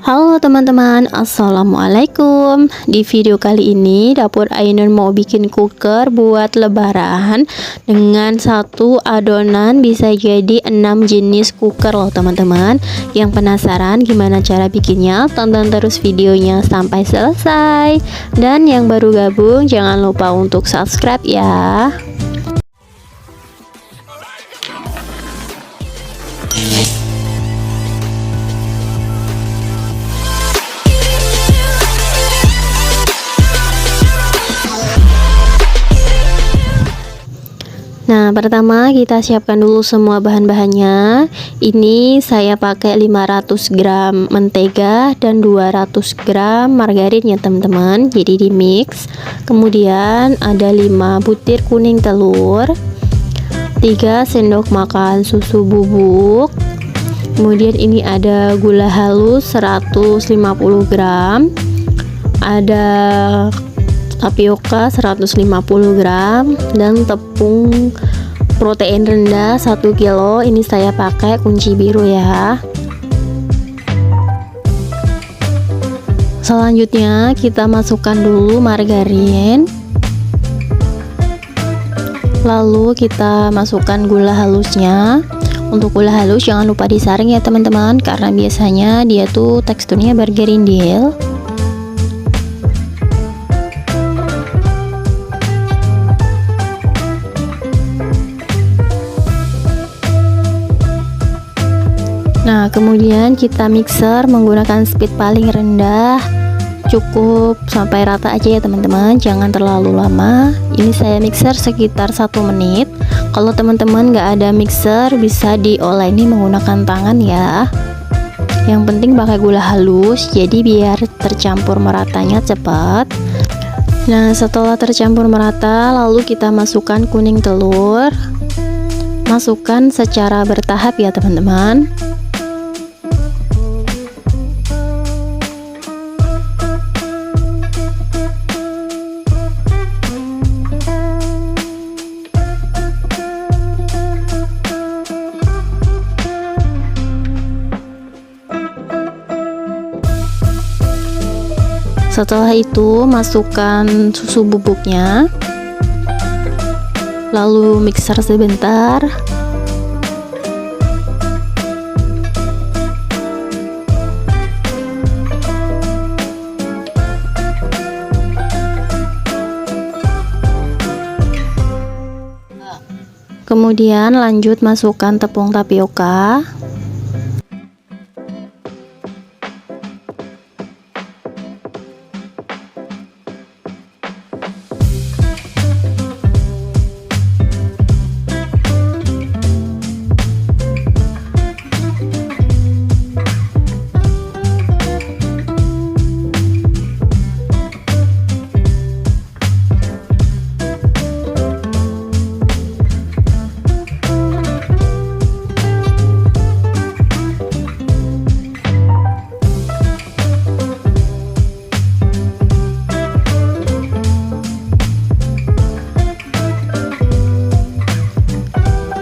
Halo teman-teman, assalamualaikum. Di video kali ini dapur Ainun mau bikin cooker buat lebaran dengan satu adonan bisa jadi 6 jenis cooker loh teman-teman. Yang penasaran gimana cara bikinnya? Tonton terus videonya sampai selesai. Dan yang baru gabung jangan lupa untuk subscribe ya. Nah, pertama kita siapkan dulu semua bahan-bahannya. Ini saya pakai 500 gram mentega dan 200 gram margarin ya teman-teman. Jadi di mix. Kemudian ada 5 butir kuning telur, 3 sendok makan susu bubuk. Kemudian ini ada gula halus 150 gram, ada tapioka 150 gram, dan tepung protein rendah 1 kilo. Ini saya pakai kunci biru ya. Selanjutnya kita masukkan dulu margarin, lalu kita masukkan gula halusnya. Untuk gula halus jangan lupa disaring ya teman-teman, karena biasanya dia tuh teksturnya bergerindil. Nah, kemudian kita mixer menggunakan speed paling rendah, cukup sampai rata aja ya teman-teman, jangan terlalu lama. Ini saya mixer sekitar 1 menit. Kalau teman-teman nggak ada mixer bisa diolesi menggunakan tangan ya. Yang penting pakai gula halus, jadi biar tercampur meratanya cepat. Nah, setelah tercampur merata, lalu kita masukkan kuning telur. Masukkan secara bertahap ya teman-teman. Setelah itu masukkan susu bubuknya, lalu mixer sebentar. Kemudian lanjut masukkan tepung tapioka.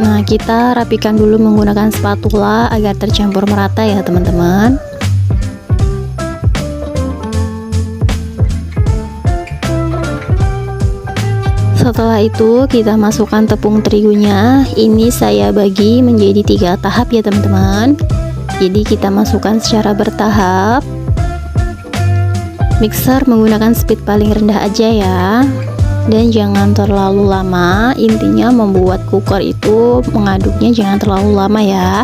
Nah, kita rapikan dulu menggunakan spatula agar tercampur merata ya teman-teman. Setelah itu kita masukkan tepung terigunya. Ini saya bagi menjadi 3 tahap ya teman-teman. Jadi kita masukkan secara bertahap. Mixer menggunakan speed paling rendah aja ya. Dan jangan terlalu lama, intinya membuat cooker itu mengaduknya jangan terlalu lama ya.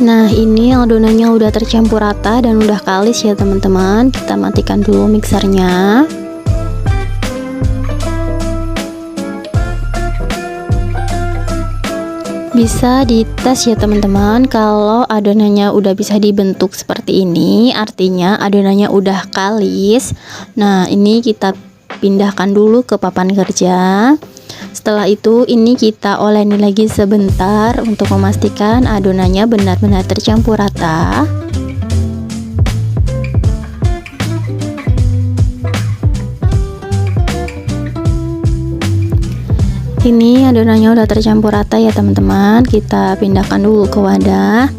Nah, ini adonannya udah tercampur rata dan udah kalis ya teman-teman. Kita matikan dulu mixernya. Bisa dites ya teman-teman, kalau adonannya udah bisa dibentuk seperti ini, artinya adonannya udah kalis. Nah, ini kita pindahkan dulu ke papan kerja. Setelah itu ini kita oleni lagi sebentar untuk memastikan adonannya benar-benar tercampur rata. Ini adonannya udah tercampur rata ya teman-teman, kita pindahkan dulu ke wadah.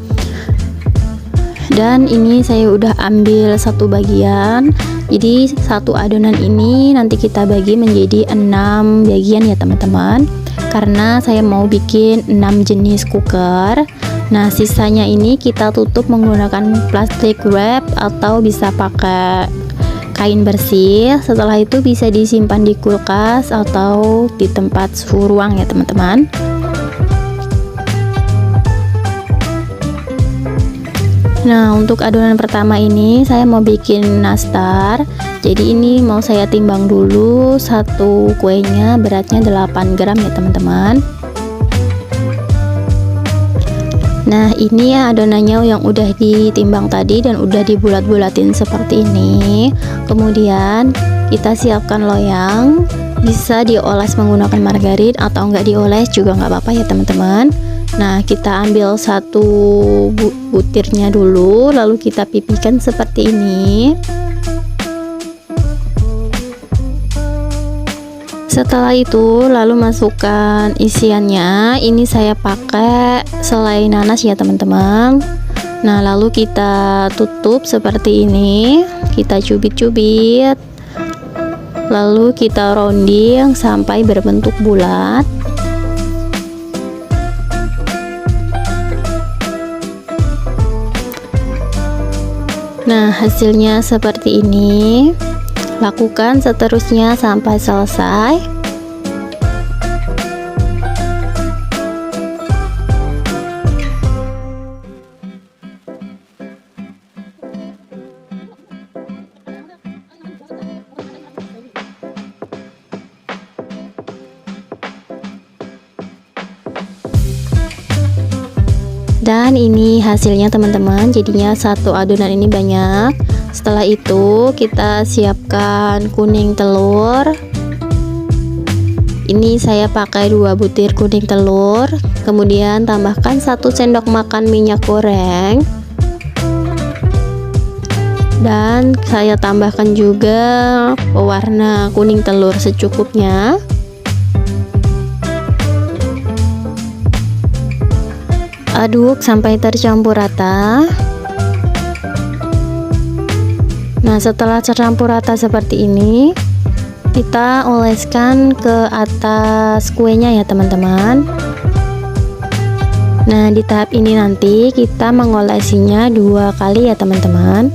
Dan ini saya udah ambil satu bagian, jadi satu adonan ini nanti kita bagi menjadi 6 bagian ya teman-teman, karena saya mau bikin 6 jenis cooker. Nah, sisanya ini kita tutup menggunakan plastik wrap atau bisa pakai kain bersih. Setelah itu bisa disimpan di kulkas atau di tempat suhu ruang ya teman-teman. Nah, untuk adonan pertama ini saya mau bikin nastar. Jadi ini mau saya timbang dulu, satu kuenya beratnya 8 gram ya teman-teman. Nah, ini ya adonannya yang udah ditimbang tadi dan udah dibulat-bulatin seperti ini. Kemudian kita siapkan loyang, bisa dioles menggunakan margarin atau enggak dioles juga nggak apa-apa ya teman-teman. Nah, kita ambil satu butirnya dulu, lalu kita pipihkan seperti ini. Setelah itu lalu masukkan isiannya. Ini saya pakai selai nanas ya teman-teman. Nah, lalu kita tutup seperti ini, kita cubit-cubit, lalu kita rounding sampai berbentuk bulat. Nah, hasilnya seperti ini. Lakukan seterusnya sampai selesai. Dan ini hasilnya teman-teman, jadinya satu adonan ini banyak. Setelah itu kita siapkan kuning telur. Ini saya pakai 2 butir kuning telur, kemudian tambahkan 1 sendok makan minyak goreng, dan saya tambahkan juga pewarna kuning telur secukupnya. Aduk sampai tercampur rata. Nah, setelah tercampur rata seperti ini, kita oleskan ke atas kuenya ya teman-teman. Nah, di tahap ini nanti kita mengolesinya 2 kali ya teman-teman.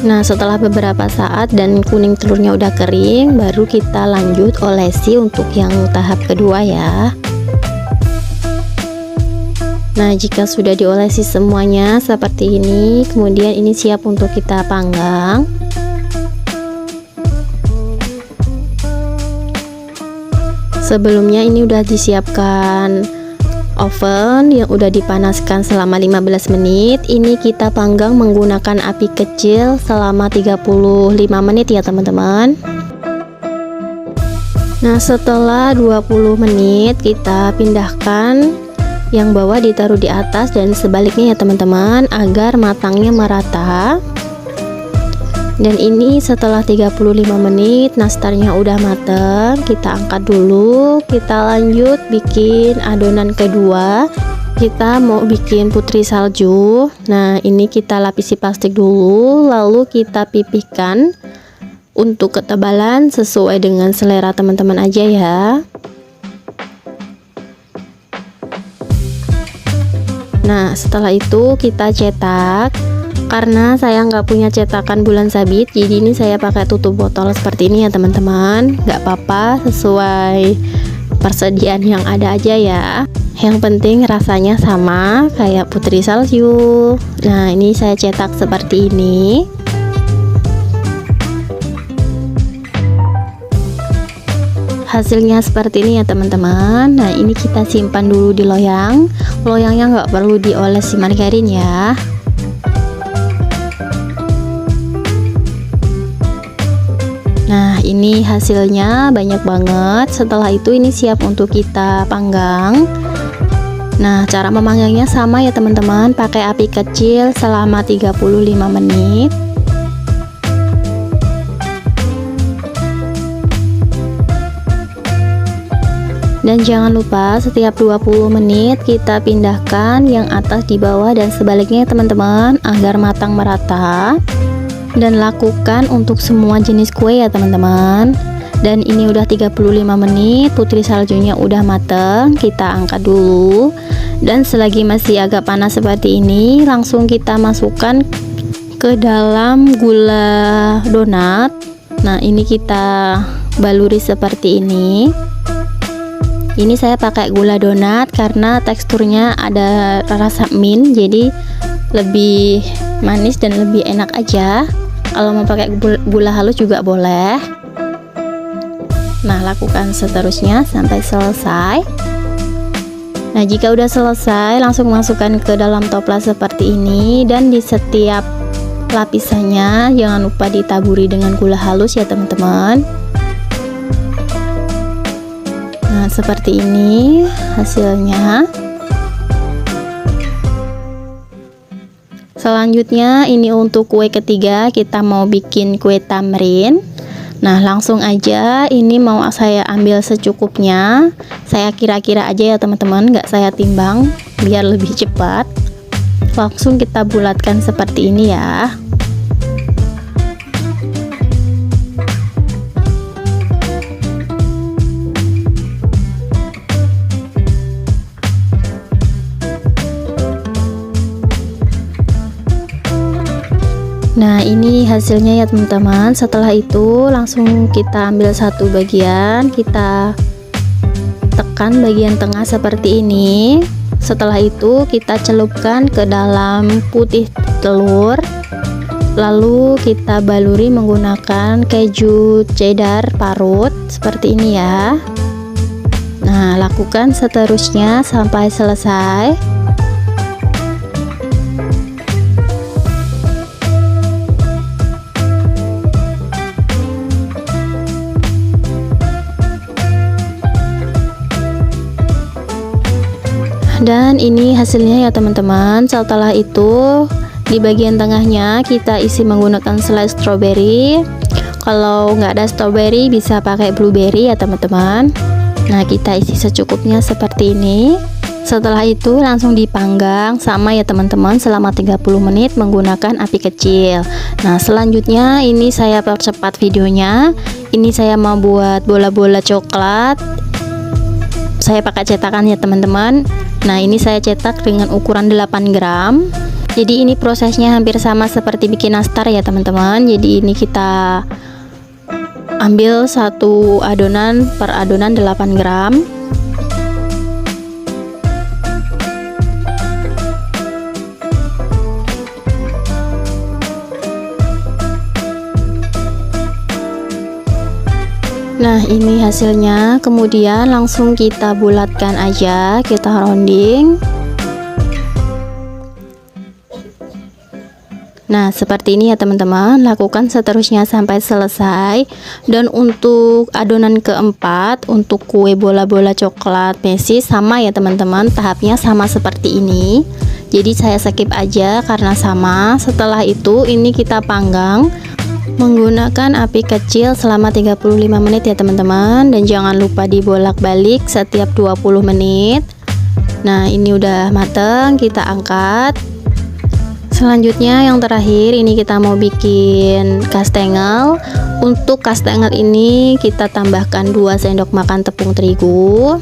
Nah, setelah beberapa saat dan kuning telurnya udah kering, baru kita lanjut olesi untuk yang tahap kedua ya. Nah, jika sudah diolesi semuanya seperti ini, kemudian ini siap untuk kita panggang. Sebelumnya ini udah disiapkan oven yang udah dipanaskan selama 15 menit. Ini kita panggang menggunakan api kecil selama 35 menit ya teman-teman. Nah, setelah 20 menit kita pindahkan, yang bawah ditaruh di atas dan sebaliknya ya teman-teman, agar matangnya merata. Dan ini setelah 35 menit nastarnya udah mateng, kita angkat dulu. Kita lanjut bikin adonan kedua. Kita mau bikin putri salju. Nah, ini kita lapisi plastik dulu, lalu kita pipihkan. Untuk ketebalan sesuai dengan selera teman-teman aja ya. Nah, setelah itu kita cetak. Karena saya nggak punya cetakan bulan sabit, jadi ini saya pakai tutup botol seperti ini ya teman-teman. Nggak apa-apa, sesuai persediaan yang ada aja ya. Yang penting rasanya sama kayak putri salju. Nah, ini saya cetak seperti ini. Hasilnya seperti ini ya teman-teman. Nah, ini kita simpan dulu di loyang. Loyangnya nggak perlu dioles margarin ya. Nah, ini hasilnya banyak banget. Setelah itu ini siap untuk kita panggang. Nah, cara memanggangnya sama ya teman-teman, pakai api kecil selama 35 menit. Dan jangan lupa setiap 20 menit kita pindahkan yang atas di bawah dan sebaliknya teman-teman, agar matang merata. Dan lakukan untuk semua jenis kue ya teman-teman. Dan ini udah 35 menit, putri saljunya udah mateng. Kita angkat dulu. Dan selagi masih agak panas seperti ini, langsung kita masukkan ke dalam gula donat. Nah, ini kita baluri seperti ini. Ini saya pakai gula donat karena teksturnya ada rasa mint, jadi lebih manis dan lebih enak aja. Kalau mau pakai gula halus juga boleh. Nah, lakukan seterusnya sampai selesai. Nah, jika udah selesai, langsung masukkan ke dalam toples seperti ini. Dan di setiap lapisannya jangan lupa ditaburi dengan gula halus ya teman-teman. Nah, seperti ini hasilnya. Selanjutnya ini untuk kue ketiga, kita mau bikin kue tamrin. Nah, langsung aja ini mau saya ambil secukupnya. Saya kira-kira aja ya teman-teman, nggak saya timbang biar lebih cepat. Langsung kita bulatkan seperti ini ya. Nah, ini hasilnya ya teman-teman. Setelah itu langsung kita ambil satu bagian, kita tekan bagian tengah seperti ini. Setelah itu kita celupkan ke dalam putih telur, lalu kita baluri menggunakan keju cheddar parut seperti ini ya. Nah, lakukan seterusnya sampai selesai. Dan ini hasilnya ya teman-teman. Setelah itu di bagian tengahnya kita isi menggunakan selai strawberry. Kalau nggak ada strawberry bisa pakai blueberry ya teman-teman. Nah, kita isi secukupnya seperti ini. Setelah itu langsung dipanggang sama ya teman-teman selama 30 menit menggunakan api kecil. Nah, selanjutnya ini saya percepat videonya. Ini saya mau buat bola-bola coklat. Saya pakai cetakan ya teman-teman. Nah, ini saya cetak dengan ukuran 8 gram. Jadi ini prosesnya hampir sama seperti bikin nastar ya teman-teman. Jadi ini kita ambil satu adonan per adonan 8 gram. Nah, ini hasilnya. Kemudian langsung kita bulatkan aja, kita rounding. Nah, seperti ini ya teman-teman. Lakukan seterusnya sampai selesai. Dan untuk adonan keempat, untuk kue bola-bola coklat Messi sama ya teman-teman. Tahapnya sama seperti ini. Jadi saya skip aja karena sama. Setelah itu ini kita panggang menggunakan api kecil selama 35 menit ya teman-teman. Dan jangan lupa dibolak-balik setiap 20 menit. Nah, ini udah mateng, kita angkat. Selanjutnya yang terakhir ini kita mau bikin kastengel. Untuk kastengel ini kita tambahkan 2 sendok makan tepung terigu.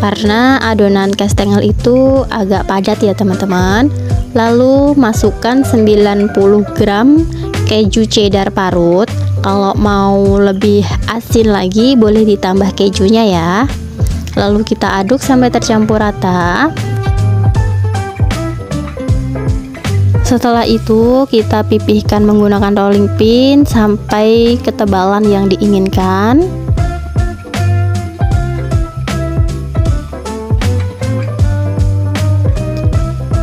Karena adonan kastengel itu agak padat ya teman-teman. Lalu masukkan 90 gram keju cheddar parut. Kalau mau lebih asin lagi boleh ditambah kejunya ya. Lalu kita aduk sampai tercampur rata. Setelah itu kita pipihkan menggunakan rolling pin sampai ketebalan yang diinginkan.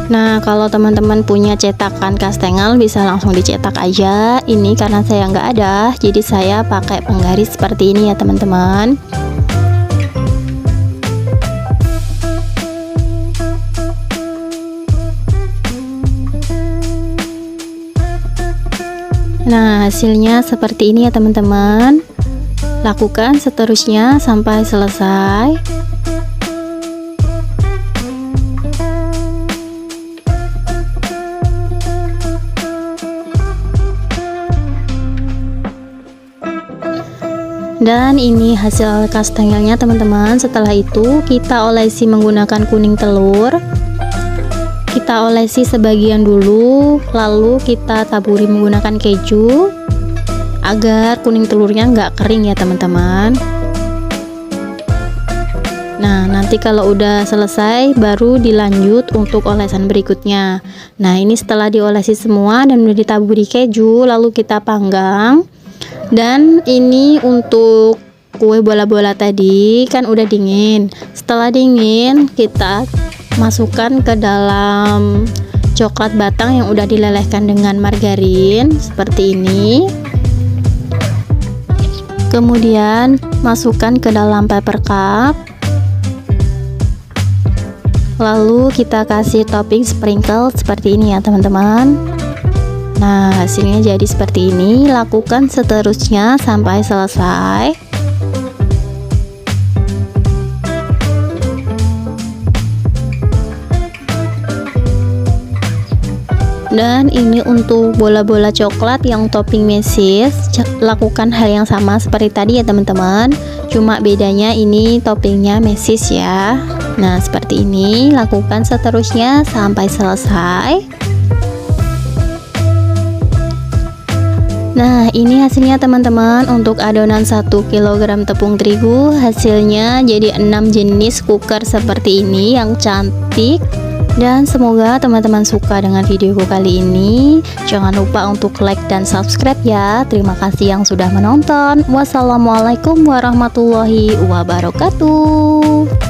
Nah, kalau teman-teman punya cetakan kastengel bisa langsung dicetak aja. Ini karena saya nggak ada, jadi saya pakai penggaris seperti ini ya teman-teman. Nah, hasilnya seperti ini ya teman-teman. Lakukan seterusnya sampai selesai. Dan ini hasil kastengelnya teman-teman. Setelah itu kita olesi menggunakan kuning telur. Kita olesi sebagian dulu, lalu kita taburi menggunakan keju agar kuning telurnya nggak kering ya teman-teman. Nah, nanti kalau udah selesai baru dilanjut untuk olesan berikutnya. Nah, ini setelah diolesi semua dan udah ditaburi keju, lalu kita panggang. Dan ini untuk kue bola-bola tadi kan udah dingin. Setelah dingin kita masukkan ke dalam coklat batang yang udah dilelehkan dengan margarin seperti ini. Kemudian masukkan ke dalam paper cup. Lalu kita kasih topping sprinkle seperti ini ya teman-teman. Nah, hasilnya jadi seperti ini. Lakukan seterusnya sampai selesai. Dan ini untuk bola-bola coklat yang topping mesis. Lakukan hal yang sama seperti tadi ya teman-teman. Cuma bedanya ini toppingnya mesis ya. Nah, seperti ini. Lakukan seterusnya sampai selesai. Nah, ini hasilnya teman-teman untuk adonan 1 kg tepung terigu. Hasilnya jadi 6 jenis cooker seperti ini yang cantik. Dan semoga teman-teman suka dengan videoku kali ini. Jangan lupa untuk like dan subscribe ya. Terima kasih yang sudah menonton. Wassalamualaikum warahmatullahi wabarakatuh.